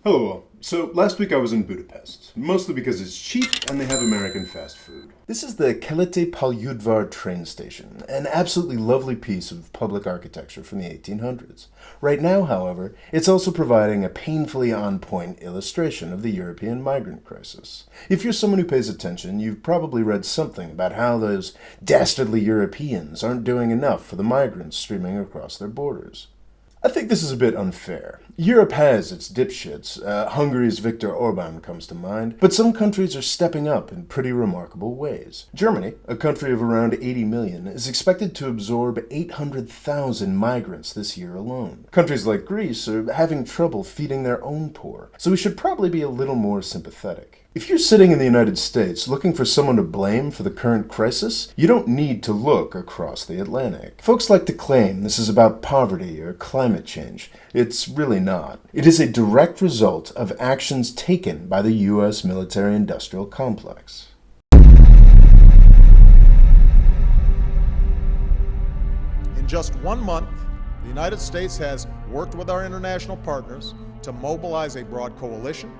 Hello all. So last week I was in Budapest, mostly because it's cheap and they have American fast food. This is the Keleti Palyaudvar train station, an absolutely lovely piece of public architecture from the 1800s. Right now, however, it's also providing a painfully on-point illustration of the European migrant crisis. If you're someone who pays attention, you've probably read something about how those dastardly Europeans aren't doing enough for the migrants streaming across their borders. I think this is a bit unfair. Europe has its dipshits. Hungary's Viktor Orban comes to mind, but some countries are stepping up in pretty remarkable ways. Germany, a country of around 80 million, is expected to absorb 800,000 migrants this year alone. Countries like Greece are having trouble feeding their own poor, so we should probably be a little more sympathetic. If you're sitting in the United States looking for someone to blame for the current crisis, you don't need to look across the Atlantic. Folks like to claim this is about poverty or climate change. It's really not. It is a direct result of actions taken by the U.S. military-industrial complex. In just 1 month, the United States has worked with our international partners to mobilize a broad coalition,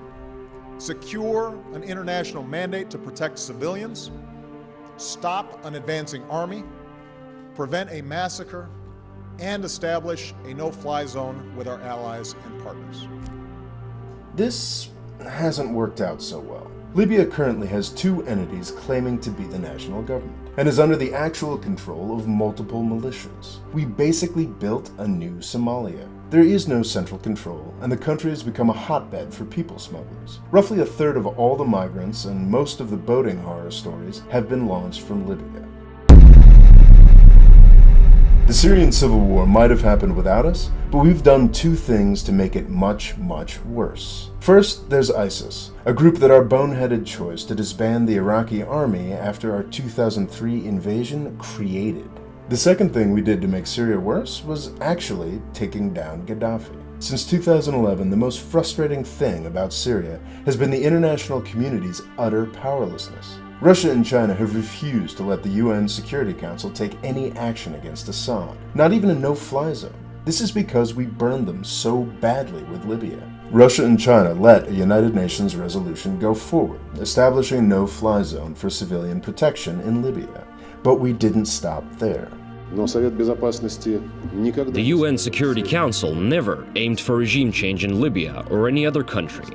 secure an international mandate to protect civilians, stop an advancing army, prevent a massacre, and establish a no-fly zone with our allies and partners. This hasn't worked out so well. Libya currently has two entities claiming to be the national government, and is under the actual control of multiple militias. We basically built a new Somalia. There is no central control, and the country has become a hotbed for people smugglers. Roughly a third of all the migrants and most of the boating horror stories have been launched from Libya. The Syrian civil war might have happened without us, but we've done two things to make it much, much worse. First, there's ISIS, a group that our boneheaded choice to disband the Iraqi army after our 2003 invasion created. The second thing we did to make Syria worse was actually taking down Gaddafi. Since 2011, the most frustrating thing about Syria has been the international community's utter powerlessness. Russia and China have refused to let the UN Security Council take any action against Assad, not even a no-fly zone. This is because we burned them so badly with Libya. Russia and China let a United Nations resolution go forward, establishing a no-fly zone for civilian protection in Libya. But we didn't stop there. The UN Security Council never aimed for regime change in Libya or any other country.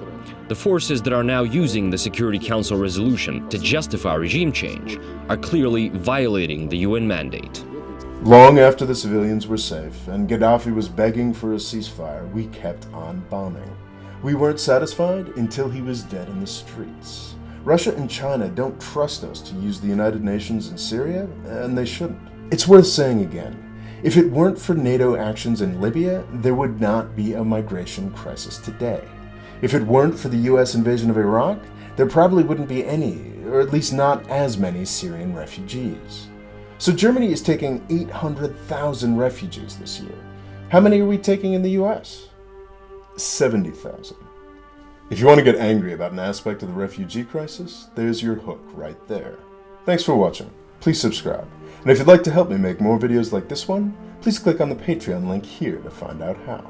The forces that are now using the Security Council resolution to justify regime change are clearly violating the UN mandate. Long after the civilians were safe and Gaddafi was begging for a ceasefire, we kept on bombing. We weren't satisfied until he was dead in the streets. Russia and China don't trust us to use the United Nations in Syria, and they shouldn't. It's worth saying again, if it weren't for NATO actions in Libya, there would not be a migration crisis today. If it weren't for the US invasion of Iraq, there probably wouldn't be any, or at least not as many Syrian refugees. So Germany is taking 800,000 refugees this year. How many are we taking in the US? 70,000. If you want to get angry about an aspect of the refugee crisis, there's your hook right there. Thanks for watching. Please subscribe. And if you'd like to help me make more videos like this one, please click on the Patreon link here to find out how.